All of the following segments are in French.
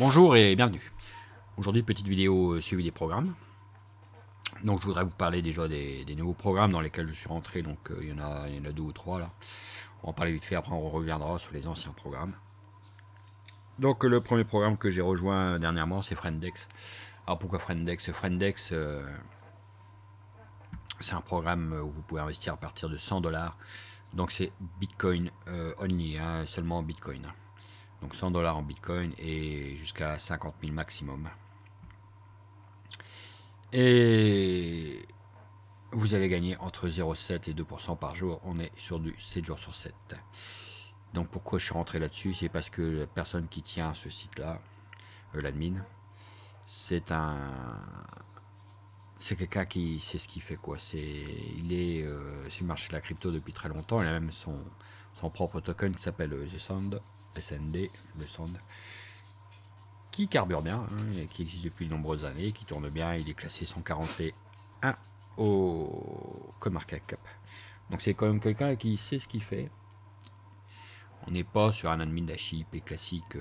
Bonjour et bienvenue. Aujourd'hui, petite vidéo suivi des programmes. Donc, je voudrais vous parler déjà des nouveaux programmes dans lesquels je suis rentré. Donc, il y en a deux ou trois là. On va en parler vite fait, après on reviendra sur les anciens programmes. Donc, le premier programme que j'ai rejoint dernièrement, c'est Friendex. Alors, pourquoi Friendex? Friendex, c'est un programme où vous pouvez investir à partir de 100 $. Donc, c'est Bitcoin only, hein, seulement Bitcoin. Donc, 100 $ en Bitcoin et jusqu'à 50 000 maximum. Et vous allez gagner entre 0,7 et 2% par jour. On est sur du 7 jours sur 7. Donc pourquoi je suis rentré là-dessus? C'est parce que la personne qui tient ce site-là, l'admin, c'est quelqu'un qui sait ce qu'il fait, quoi. Il est sur le marché de la crypto depuis très longtemps. Il a même son propre token qui s'appelle The Sound, SND, le Sound, qui carbure bien, hein, et qui existe depuis de nombreuses années, qui tourne bien. Il est classé 141 au CoinMarketCap. Donc c'est quand même quelqu'un qui sait ce qu'il fait. On n'est pas sur un admin d'HIP classique.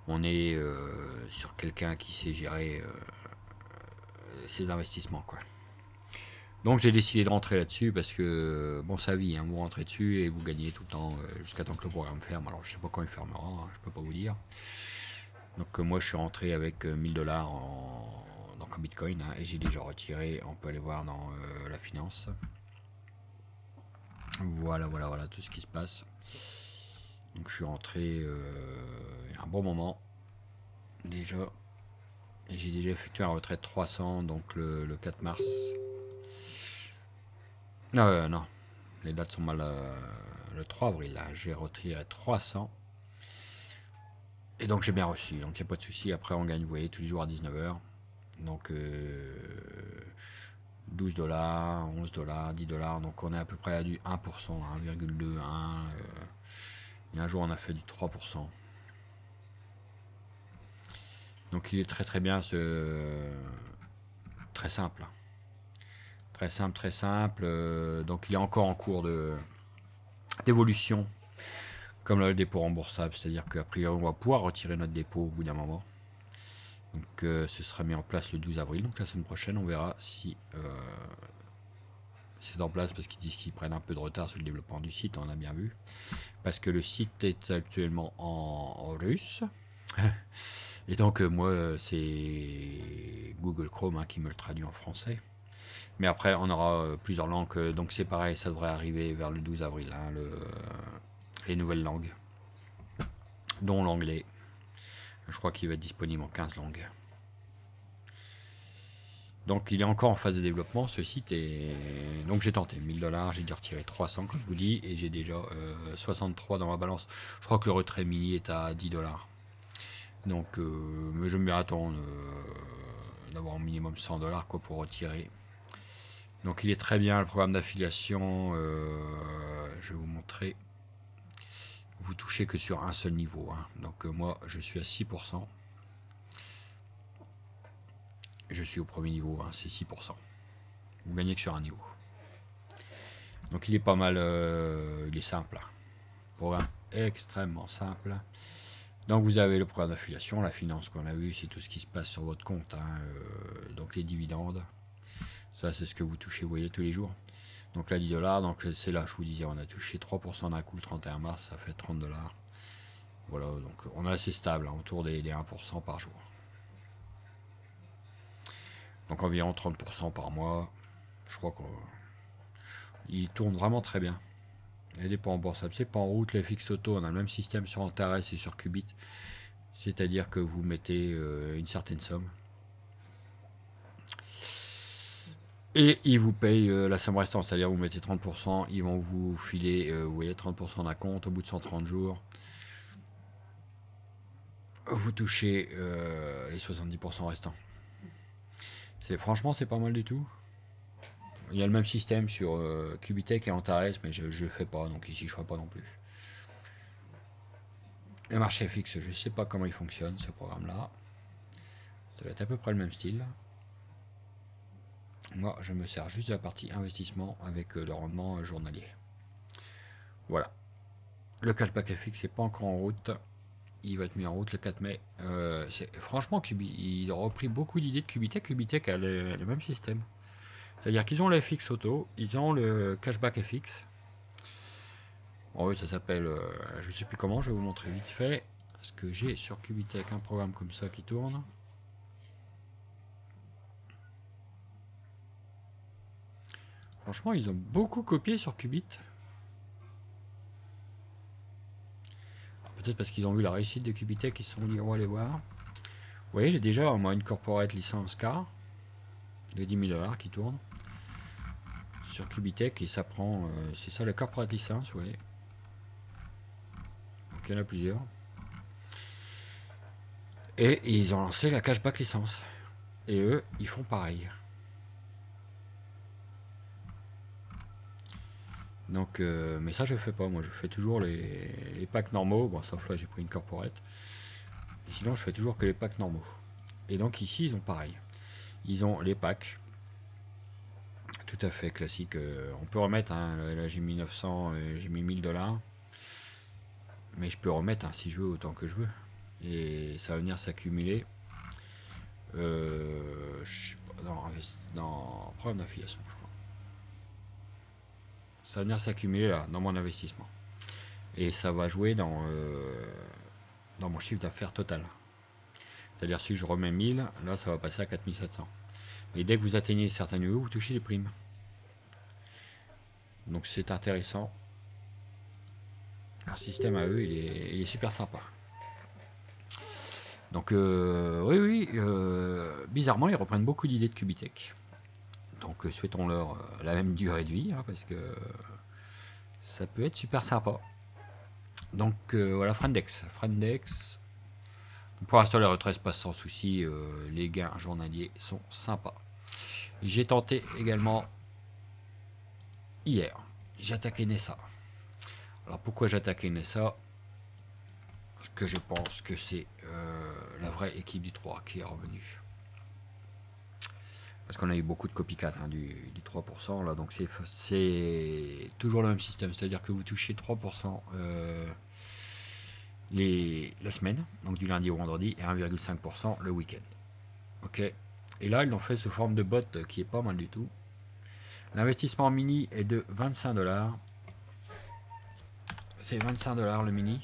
On est sur quelqu'un qui sait gérer ses investissements, quoi. Donc j'ai décidé de rentrer là-dessus parce que, bon, ça vit, hein, vous rentrez dessus et vous gagnez tout le temps jusqu'à temps que le programme ferme. Alors je sais pas quand il fermera, hein, je peux pas vous dire. Donc moi je suis rentré avec 1000 $ en Bitcoin, hein, et j'ai déjà retiré. On peut aller voir dans la finance. Voilà tout ce qui se passe. Donc je suis rentré un bon moment déjà. Et j'ai déjà effectué un retrait de 300, donc le 4 mars. Non, les dates sont mal. Le 3 avril, là, j'ai retiré 300. Et donc j'ai bien reçu, donc il n'y a pas de souci. Après on gagne, vous voyez, tous les jours à 19 h. Donc 12 $, 11 $, 10 $. Donc on est à peu près à du 1%, 1,2, 1. Et un jour on a fait du 3%. Donc il est très très bien, très simple. Très simple. Donc il est encore en cours d'évolution, comme le dépôt remboursable. C'est-à-dire qu'à priori on va pouvoir retirer notre dépôt au bout d'un moment. Donc ce sera mis en place le 12 avril. Donc la semaine prochaine on verra si c'est en place, parce qu'ils disent qu'ils prennent un peu de retard sur le développement du site, on a bien vu. Parce que le site est actuellement en russe. Et donc moi c'est Google Chrome, hein, qui me le traduit en français. Mais après on aura plusieurs langues, donc c'est pareil, ça devrait arriver vers le 12 avril, hein, les nouvelles langues, dont l'anglais. Je crois qu'il va être disponible en 15 langues. Donc il est encore en phase de développement ce site, et donc j'ai tenté 1000 $, j'ai déjà retiré 300 comme je vous dis, et j'ai déjà 63 dans ma balance. Je crois que le retrait mini est à 10 $. Donc mais je me attendre d'avoir au minimum 100 $ quoi, pour retirer. Donc il est très bien le programme d'affiliation. Je vais vous montrer. Vous touchez que sur un seul niveau, hein. Donc moi je suis à 6%. Je suis au premier niveau, hein, c'est 6%. Vous gagnez que sur un niveau. Donc il est pas mal, il est simple. Programme extrêmement simple. Donc vous avez le programme d'affiliation, la finance qu'on a vu, c'est tout ce qui se passe sur votre compte, hein, donc les dividendes. Ça c'est ce que vous touchez, vous voyez, tous les jours. Donc là 10 $, donc c'est là je vous disais, on a touché 3% d'un coup le 31 mars, ça fait 30 $. Voilà, donc on est assez stable, hein, autour des 1% par jour. Donc environ 30% par mois. Je crois qu'il tourne vraiment très bien. Il y a des points remboursables, c'est pas en route, les fixes auto, on a le même système sur Antares et sur Qubit. C'est-à-dire que vous mettez une certaine somme. Et ils vous payent la somme restante, c'est-à-dire vous mettez 30%, ils vont vous filer, vous voyez, 30% d'un compte au bout de 130 jours. Vous touchez les 70% restants. Franchement, c'est pas mal du tout. Il y a le même système sur Qubitech et Antares, mais je ne le fais pas, donc ici je ne ferai pas non plus. Le marché fixe, je ne sais pas comment il fonctionne, ce programme-là. Ça va être à peu près le même style. Moi, je me sers juste de la partie investissement avec le rendement journalier. Voilà. Le cashback FX n'est pas encore en route. il va être mis en route le 4 mai. Franchement, ils ont repris beaucoup d'idées de Cubitech. Cubitech a le même système. C'est-à-dire qu'ils ont le FX auto, ils ont le cashback FX. Bon, oui, ça s'appelle, je sais plus comment, je vais vous montrer vite fait. Parce que j'ai sur Cubitech un programme comme ça qui tourne. Franchement, ils ont beaucoup copié sur Qubit. Peut-être parce qu'ils ont vu la réussite de Cubitech, ils se sont dit, on va aller voir. Vous voyez, j'ai déjà moi une corporate licence K de 10 000 $ qui tourne sur Cubitech et ça prend, c'est ça la corporate licence, vous voyez. Donc il y en a plusieurs. Et ils ont lancé la cashback licence. Et eux, ils font pareil. Donc, mais ça je fais pas, moi je fais toujours les packs normaux, bon sauf là j'ai pris une corporate. Et sinon je fais toujours que les packs normaux. Et donc ici ils ont pareil. Ils ont les packs. Tout à fait classique. On peut remettre, hein, là j'ai mis 900, j'ai mis 1000 $. Mais je peux remettre hein, si je veux autant que je veux. Et ça va venir s'accumuler. Je sais pas, dans programme d'affiliation je crois. Ça va venir s'accumuler là, dans mon investissement. Et ça va jouer dans mon chiffre d'affaires total. C'est-à-dire si je remets 1000, là ça va passer à 4700. Et dès que vous atteignez certains niveaux, vous touchez les primes. Donc c'est intéressant. Leur système à eux, il est super sympa. Donc oui, bizarrement, ils reprennent beaucoup d'idées de Cubitech. Donc souhaitons-leur la même durée de vie, hein, parce que ça peut être super sympa. Donc voilà, Friendex. Pour l'instant, les retraits se passent sans souci. Les gains journaliers sont sympas. J'ai tenté également hier. J'ai attaqué Nessa. Alors pourquoi j'ai attaqué Nessa? Parce que je pense que c'est la vraie équipe du 3 qui est revenue. Parce qu'on a eu beaucoup de copycat hein, du 3%. Là, donc c'est toujours le même système. C'est-à-dire que vous touchez 3% la semaine, donc du lundi au vendredi, et 1,5% le week-end. Ok. Et là, ils l'ont fait sous forme de bot qui est pas mal du tout. L'investissement mini est de 25 $. C'est 25 $ le mini.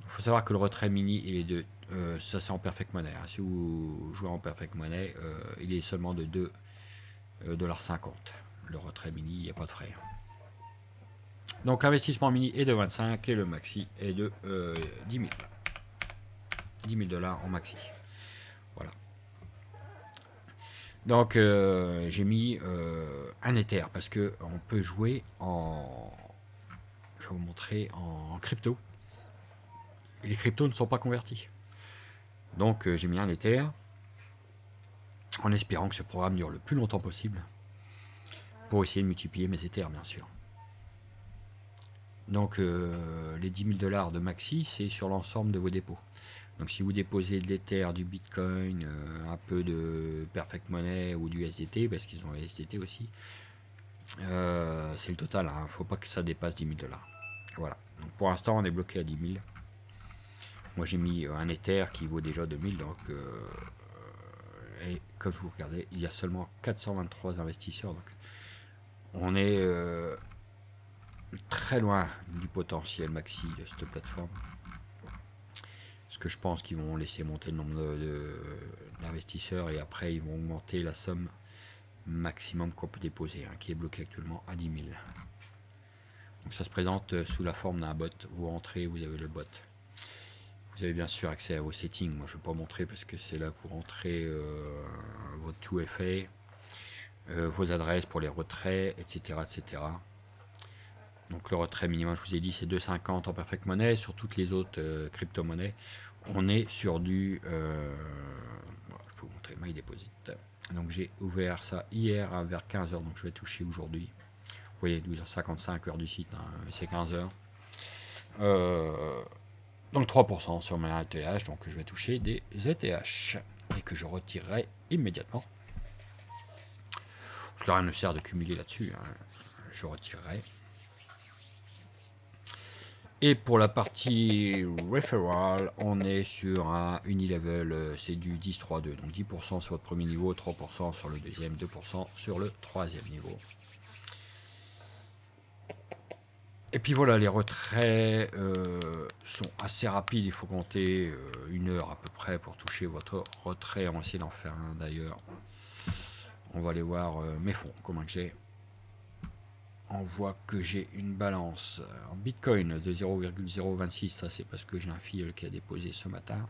Il faut savoir que le retrait mini, il est de ça c'est en perfect money. Hein. Si vous jouez en perfect money, il est seulement de 2,50 $. Le retrait mini, il n'y a pas de frais. Donc l'investissement mini est de 25 et le maxi est de 10 000. 10 000 $ en maxi. Voilà. Donc j'ai mis un Ether parce que on peut jouer en, je vais vous montrer, en crypto. Et les cryptos ne sont pas convertis. Donc j'ai mis un Ether en espérant que ce programme dure le plus longtemps possible pour essayer de multiplier mes Ethers bien sûr. Donc les 10 000 $ de maxi c'est sur l'ensemble de vos dépôts. Donc si vous déposez de l'Ether, du Bitcoin, un peu de Perfect Money ou du SDT, parce qu'ils ont le SDT aussi, c'est le total, hein. Faut pas que ça dépasse 10 000 $. Voilà, donc pour l'instant on est bloqué à 10 000. Moi j'ai mis un Ether qui vaut déjà 2000, donc et comme je vous regardez, il y a seulement 423 investisseurs, donc on est très loin du potentiel maxi de cette plateforme. Parce que je pense qu'ils vont laisser monter le nombre d'investisseurs et après ils vont augmenter la somme maximum qu'on peut déposer, hein, qui est bloqué actuellement à 10 000. Donc ça se présente sous la forme d'un bot. Vous rentrez, vous avez le bot. Vous avez bien sûr accès à vos settings. Moi je ne vais pas montrer parce que c'est là que vous rentrez votre 2FA, vos adresses pour les retraits, etc., etc. Donc le retrait minimum, je vous ai dit, c'est 2,50 en perfect money. Sur toutes les autres crypto-monnaies, on est sur du... je peux vous montrer My Deposit. Donc j'ai ouvert ça hier vers 15 h, donc je vais toucher aujourd'hui. Vous voyez, 12h55, heure du site, hein, c'est 15 h. Donc 3% sur mes ETH, donc je vais toucher des ETH et que je retirerai immédiatement. Parce que rien ne sert de cumuler là-dessus, hein. Je retirerai. Et pour la partie referral, on est sur un unilevel, c'est du 10-3-2. Donc 10% sur votre premier niveau, 3% sur le deuxième, 2% sur le troisième niveau. Et puis voilà, les retraits sont assez rapides. Il faut compter 1 heure à peu près pour toucher votre retrait. On va essayer d'en faire un d'ailleurs. On va aller voir mes fonds, comment que j'ai. On voit que j'ai une balance en Bitcoin de 0,026. Ça, c'est parce que j'ai un filleul qui a déposé ce matin.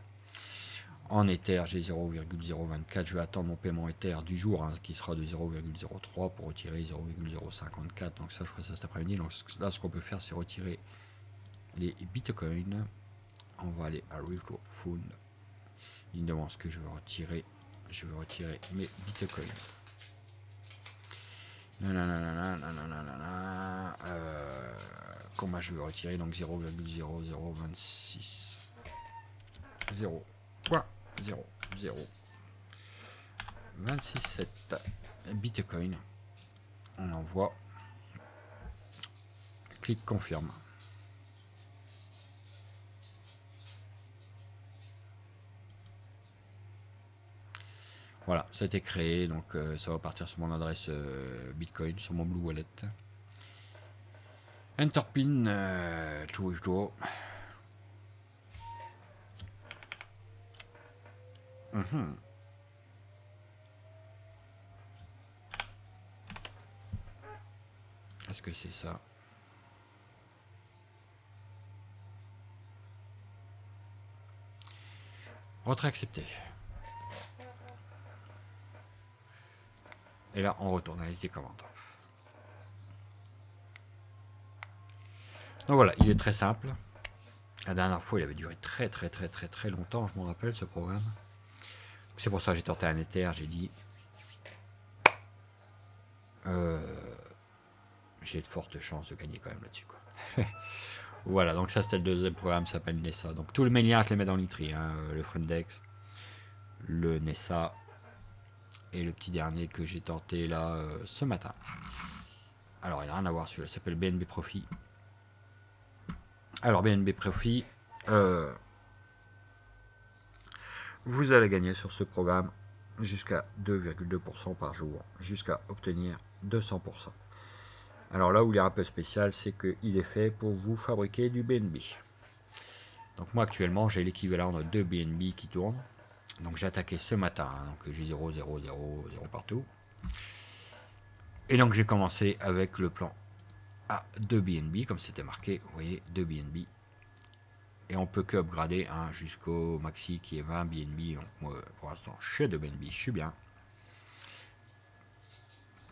En Ether, j'ai 0,024. Je vais attendre mon paiement Ether du jour, hein, qui sera de 0,03 pour retirer 0,054. Donc ça, je ferai ça cet après-midi. Donc là, ce qu'on peut faire, c'est retirer les Bitcoins. On va aller à Retro Fund. Il me demande ce que je veux retirer. Je veux retirer mes Bitcoins. Comment je veux retirer donc 0,0026 0.00267 Bitcoin. On envoie. Clic confirme. Voilà, ça a été créé, donc ça va partir sur mon adresse Bitcoin, sur mon Blue Wallet. Enter pin, to withdraw. Est-ce que c'est ça? Retrait accepté. Et là, on retourne à la liste des commandes. Donc voilà, il est très simple. La dernière fois, il avait duré très longtemps, je m'en rappelle, ce programme. C'est pour ça que j'ai tenté un Ether, j'ai dit... j'ai de fortes chances de gagner quand même là-dessus, quoi. Voilà, donc ça c'était le deuxième programme, ça s'appelle Nessa. Donc tous mes liens, je les mets dans l'Itri, hein, le Friendex, le Nessa, et le petit dernier que j'ai tenté là ce matin. Alors il n'a rien à voir, celui-là s'appelle BNB Profit. Alors BNB Profit, vous allez gagner sur ce programme jusqu'à 2,2% par jour, jusqu'à obtenir 200%. Alors là où il est un peu spécial, c'est qu'il est fait pour vous fabriquer du BNB. Donc moi actuellement j'ai l'équivalent de 2 BNB qui tournent. Donc j'ai attaqué ce matin, hein, donc j'ai 0, 0, 0, 0 partout. Et donc j'ai commencé avec le plan à 2 BNB, comme c'était marqué, vous voyez, 2 BNB. Et on peut que upgrader hein, jusqu'au maxi qui est 20 BNB. Donc moi pour l'instant je suis à 2 BNB, je suis bien.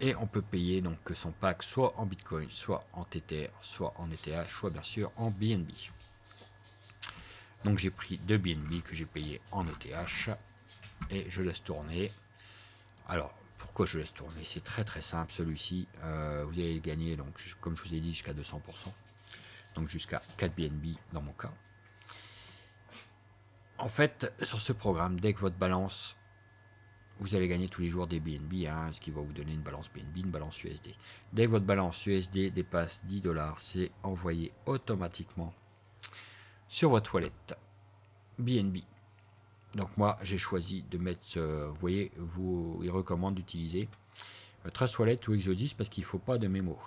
Et on peut payer donc son pack soit en Bitcoin, soit en Tether, soit en ETH, soit bien sûr en BNB. Donc j'ai pris 2 BNB que j'ai payé en ETH et je laisse tourner. Alors pourquoi je laisse tourner? C'est très simple celui-ci. Vous allez gagner donc comme je vous ai dit jusqu'à 200%. Donc jusqu'à 4 BNB dans mon cas. En fait sur ce programme, dès que votre balance, vous allez gagner tous les jours des BNB, hein, ce qui va vous donner une balance BNB, une balance USD. Dès que votre balance USD dépasse 10 $, c'est envoyé automatiquement sur votre wallet BNB. Donc moi j'ai choisi de mettre, vous voyez, il recommande d'utiliser Trust Wallet ou Exodus parce qu'il ne faut pas de mémo.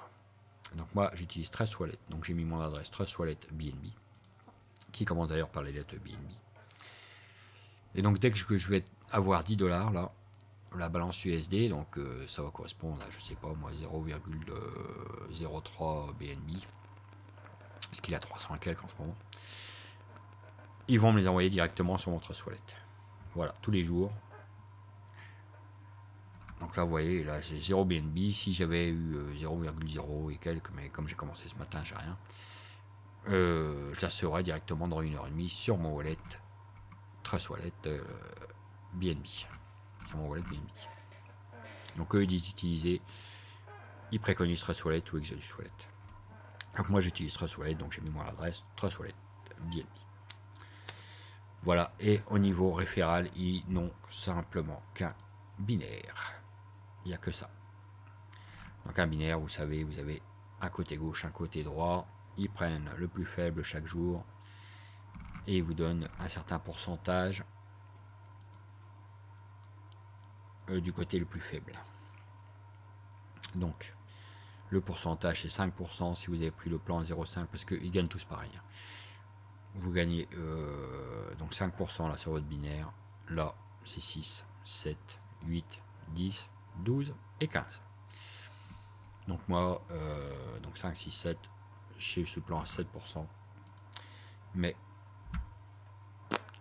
Donc moi j'utilise Trust Wallet, donc j'ai mis mon adresse Trust Wallet BNB, qui commence d'ailleurs par les lettres BNB. Et donc dès que je vais avoir 10 $, là, la balance USD, donc ça va correspondre à, je sais pas moi, 0,03 BNB, parce qu'il a 300 et quelques en ce moment. Ils vont me les envoyer directement sur mon Trust Wallet. Voilà, tous les jours. Donc là, vous voyez, là j'ai 0 BNB. Si j'avais eu 0,0 et quelques, mais comme j'ai commencé ce matin, j'ai rien. Je la serai directement dans 1h30 sur mon wallet Trust Wallet BNB. Sur mon wallet BNB. Donc eux, ils disent d'utiliser, ils préconisent Trust Wallet ou Exodus Wallet. Donc moi, j'utilise Trust Wallet, donc j'ai mis mon adresse Trust Wallet BNB. Voilà, et au niveau référal, ils n'ont simplement qu'un binaire. Il n'y a que ça. Donc un binaire, vous savez, vous avez un côté gauche, un côté droit. ils prennent le plus faible chaque jour et ils vous donnent un certain pourcentage du côté le plus faible. Donc le pourcentage c'est 5% si vous avez pris le plan 0,5 parce qu'ils gagnent tous pareil. Vous gagnez donc 5% là sur votre binaire. Là c'est 6, 7, 8, 10, 12 et 15. Donc moi, donc 5, 6, 7, j'ai ce plan à 7%. Mais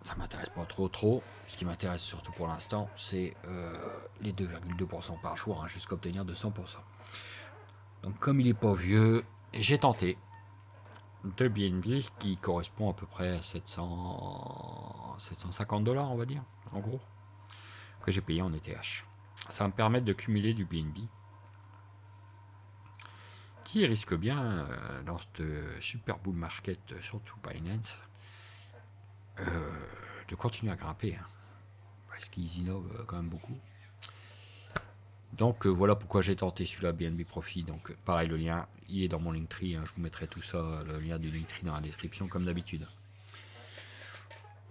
ça m'intéresse pas trop. Ce qui m'intéresse surtout pour l'instant, c'est les 2,2% par jour, hein, jusqu'à obtenir 200%. Donc comme il n'est pas vieux, j'ai tenté de BNB qui correspond à peu près à 750 $, on va dire, en gros, que j'ai payé en ETH. Ça va me permettre de cumuler du BNB qui risque bien dans ce super bull market, surtout Binance, de continuer à grimper, hein, parce qu'ils innovent quand même beaucoup. Donc voilà pourquoi j'ai tenté celui-là, BNB Profit. Donc pareil, le lien il est dans mon Linktree, hein, je vous mettrai tout ça, le lien du Linktree dans la description comme d'habitude.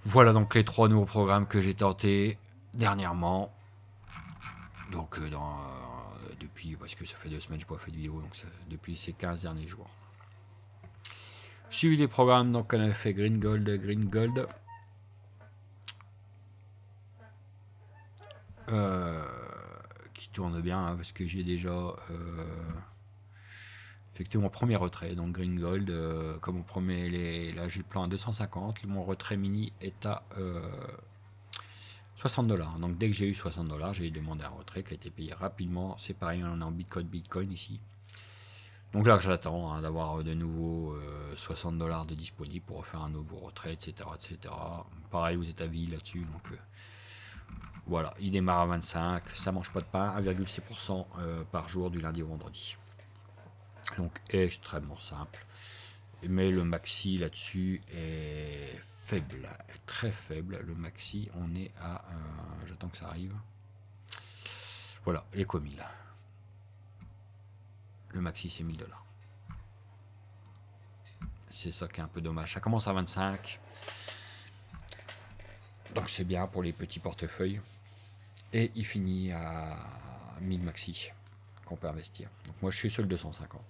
Voilà donc les 3 nouveaux programmes que j'ai tentés dernièrement. Donc depuis, parce que ça fait 2 semaines que je n'ai pas fait de vidéo, donc depuis ces 15 derniers jours. Suivi des programmes, donc on a fait Green Gold, qui tourne bien, hein, parce que j'ai déjà effectué mon premier retrait, donc Green Gold, comme mon premier, là j'ai le plan à 250, mon retrait mini est à 60 $. Donc dès que j'ai eu 60 $, j'ai demandé un retrait qui a été payé rapidement. C'est pareil, on est en Bitcoin ici. Donc là j'attends, hein, d'avoir de nouveau 60 $ de disponible pour refaire un nouveau retrait, etc. Pareil, vous êtes à vie là-dessus. Donc voilà, il démarre à 25, ça mange pas de pain, 1,6% par jour du lundi au vendredi. Donc extrêmement simple. Mais le maxi là-dessus est faible, très faible. Le maxi, on est à... j'attends que ça arrive. Voilà, l'éco 1000. Le maxi, c'est 1000 $. C'est ça qui est un peu dommage. Ça commence à 25. Donc c'est bien pour les petits portefeuilles. Et il finit à 1000 maxi qu'on peut investir. Donc moi, je suis sur le 250.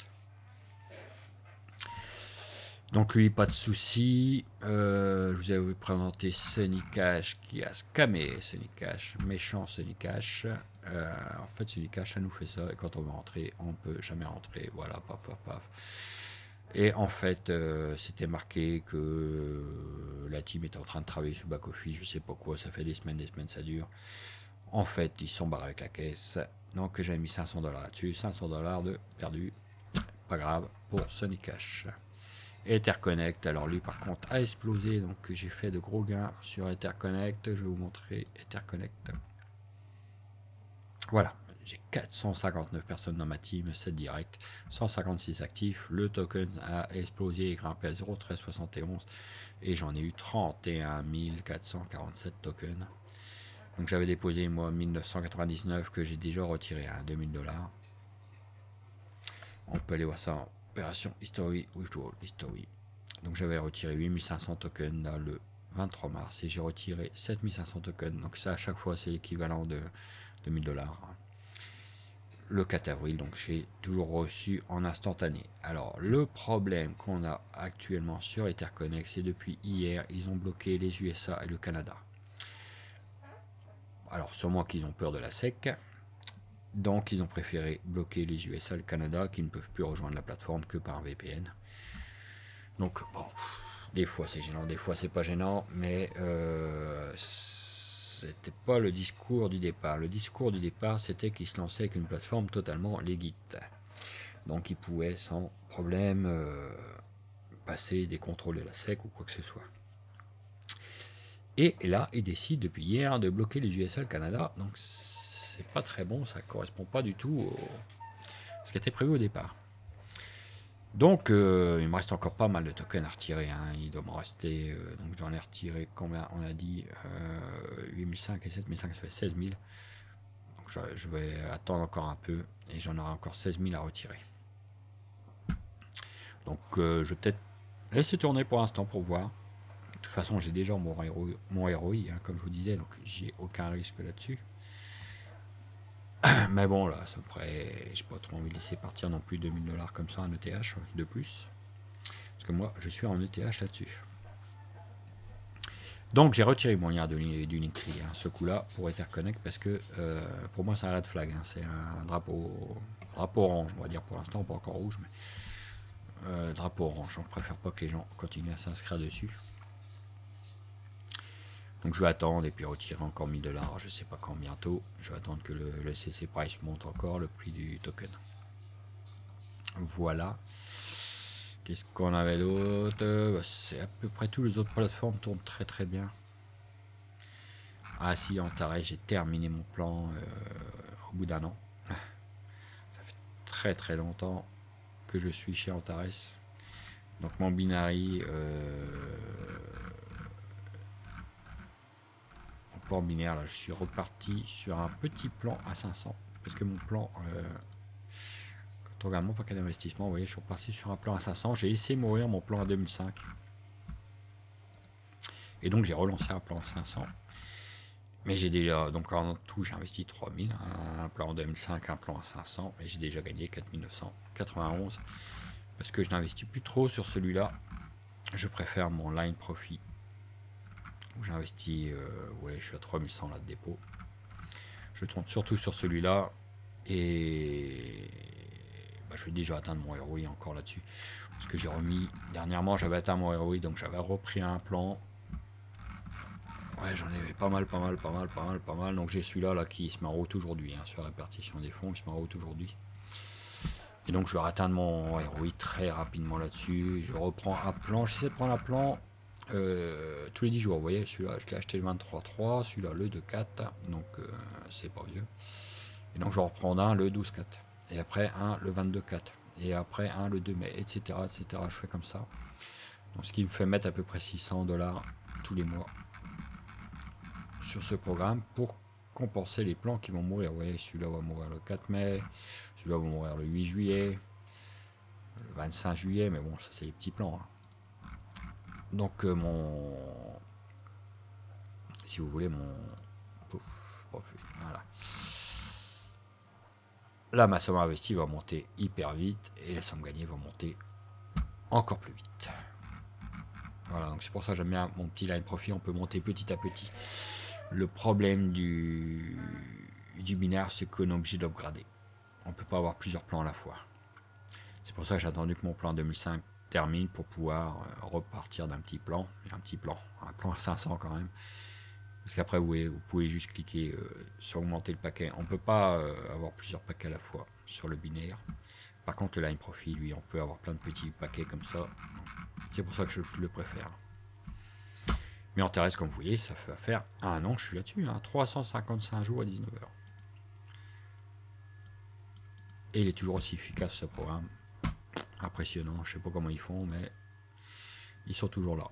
Donc lui, pas de souci. Je vous avais présenté Sunny Cash qui a scammé Sunny Cash, méchant Sunny Cash. En fait, Sunny Cash, ça nous fait ça. Et quand on veut rentrer, on peut jamais rentrer. Voilà, paf, paf, paf. Et en fait, c'était marqué que la team était en train de travailler sur back office. Je sais pas quoi. Ça fait des semaines, ça dure. En fait, ils sont barrés avec la caisse. Donc j'avais mis 500 $ là-dessus. 500 $ de perdu. Pas grave pour Sunny Cash. Etherconnect, alors lui par contre a explosé, donc j'ai fait de gros gains sur Etherconnect. Je vais vous montrer Etherconnect. Voilà, j'ai 459 personnes dans ma team, 7 directs, 156 actifs. Le token a explosé et grimpé à 0,1371 et j'en ai eu 31 447 tokens. Donc j'avais déposé moi 1999 que j'ai déjà retiré à 2000 $. On peut aller voir ça en opération History, Withdrawal History. Donc j'avais retiré 8500 tokens là, le 23 mars et j'ai retiré 7500 tokens. Donc ça à chaque fois c'est l'équivalent de 2000 $. Le 4 avril, donc j'ai toujours reçu en instantané. Alors le problème qu'on a actuellement sur Etherconnect, c'est depuis hier, ils ont bloqué les USA et le Canada. Alors sûrement qu'ils ont peur de la SEC. Donc ils ont préféré bloquer les USA et le Canada qui ne peuvent plus rejoindre la plateforme que par un VPN. Donc bon, des fois c'est gênant, des fois c'est pas gênant, mais c'était pas le discours du départ. Le discours du départ c'était qu'ils se lançaient avec une plateforme totalement légite. Donc ils pouvaient sans problème passer des contrôles de la SEC ou quoi que ce soit. Et là ils décident depuis hier de bloquer les USA et le Canada. Donc c'est pas très bon, ça correspond pas du tout à ce qui était prévu au départ. Donc il me reste encore pas mal de tokens à retirer, hein. Il doit m'en rester, donc j'en ai retiré combien, on a dit 8500 et 7500, ça fait 16 000. Donc je vais attendre encore un peu et j'en aurai encore 16 000 à retirer. Donc je vais peut-être laisser tourner pour l'instant pour voir. De toute façon, j'ai déjà mon ROI, hein, comme je vous disais, donc j'ai aucun risque là-dessus. Mais bon, là, ça me ferait... J'ai pas trop envie de laisser partir non plus 2000 $ comme ça en ETH de plus. Parce que moi, je suis en ETH là-dessus. Donc, j'ai retiré mon lien du Linktree, hein, ce coup-là, pour Etherconnect, parce que pour moi, c'est un red flag. Hein, c'est un drapeau orange, on va dire pour l'instant, pas encore rouge, mais drapeau orange. On préfère pas que les gens continuent à s'inscrire dessus. Donc je vais attendre et puis retirer encore 1000 $, je sais pas quand bientôt. Je vais attendre que le CC price monte encore, le prix du token. Voilà. Qu'est-ce qu'on avait d'autre? C'est à peu près tout. Les autres plateformes tournent très très bien. Ah si, Antares, j'ai terminé mon plan au bout d'un an. Ça fait très très longtemps que je suis chez Antares. Donc mon binary... plan binaire, là je suis reparti sur un petit plan à 500 parce que mon plan quand on regarde mon paquet d'investissement, vous voyez, je suis reparti sur un plan à 500, j'ai laissé mourir mon plan à 2005 et donc j'ai relancé un plan à 500, mais j'ai déjà, donc en tout j'ai investi 3000, un plan en 2005, un plan à 500, et j'ai déjà gagné 4991 parce que je n'investis plus trop sur celui-là. Je préfère mon line profit où j'investis, ouais, je suis à 3100 là de dépôt. Je tourne surtout sur celui-là et bah, je vais déjà atteindre mon ROI encore là-dessus. Parce que j'ai remis, dernièrement j'avais atteint mon ROI, donc j'avais repris un plan. Ouais, j'en ai pas mal. Donc j'ai celui-là là, qui se met en route aujourd'hui, hein, sur la répartition des fonds, il se met en route aujourd'hui. Et donc je vais atteindre mon ROI très rapidement là-dessus. Je reprends un plan, j'essaie de prendre un plan tous les 10 jours. Vous voyez, celui-là je l'ai acheté le 23-3, celui-là le 2-4, donc c'est pas vieux. Et donc je vais reprendre un le 12-4, et après un le 22-4, et après un le 2 mai, etc. Je fais comme ça. Donc ce qui me fait mettre à peu près 600 $ tous les mois sur ce programme pour compenser les plans qui vont mourir. Vous voyez, celui-là va mourir le 4 mai, celui-là va mourir le 8 juillet, le 25 juillet, mais bon, ça c'est les petits plans. Hein. Donc si vous voulez, voilà. Là, ma somme investie va monter hyper vite et la somme gagnée va monter encore plus vite. Voilà, donc c'est pour ça que j'aime bien mon petit line profit, on peut monter petit à petit. Le problème du binaire, c'est qu'on est obligé d'upgrader. On ne peut pas avoir plusieurs plans à la fois. C'est pour ça que j'ai attendu que mon plan 2005 termine pour pouvoir repartir d'un petit plan. Un plan à 500 quand même. Parce qu'après, vous pouvez juste cliquer sur augmenter le paquet. On ne peut pas avoir plusieurs paquets à la fois sur le binaire. Par contre, le line profit, lui, on peut avoir plein de petits paquets comme ça. C'est pour ça que je le préfère. Mais en Antares, comme vous voyez, ça va faire un an, je suis là-dessus. Hein, 355 jours à 19 h. Et il est toujours aussi efficace, ce programme. Impressionnant. Je ne sais pas comment ils font, mais ils sont toujours là.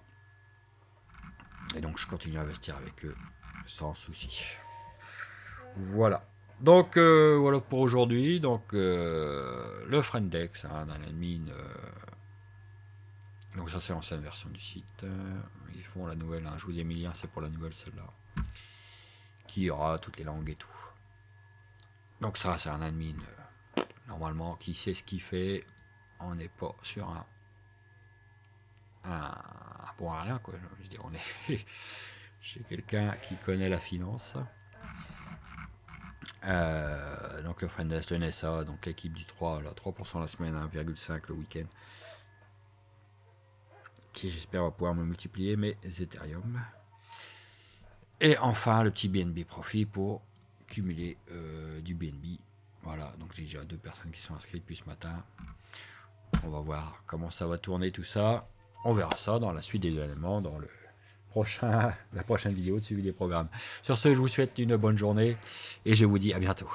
Et donc, je continue à investir avec eux sans souci. Voilà. Donc, voilà pour aujourd'hui. Donc, le Friendex, hein, dans l'admin. Donc, ça, c'est l'ancienne version du site. Ils font la nouvelle. Hein, je vous ai mis le lien, c'est pour la nouvelle, celle-là. Qui aura toutes les langues et tout. Donc, ça, c'est un admin. Normalement, qui sait ce qu'il fait. On n'est pas sur un bon à rien, quoi. Je veux dire, on est chez quelqu'un qui connaît la finance. Donc le Friendex, le NSA, donc l'équipe du 3, là, 3% la semaine, 1,5 le week-end. Qui j'espère va pouvoir me multiplier mes Ethereum. Et enfin le petit BNB Profit pour cumuler du BNB. Voilà, donc j'ai déjà 2 personnes qui sont inscrites depuis ce matin. On va voir comment ça va tourner tout ça. On verra ça dans la suite des événements, dans la prochaine vidéo de suivi des programmes. Sur ce, je vous souhaite une bonne journée et je vous dis à bientôt.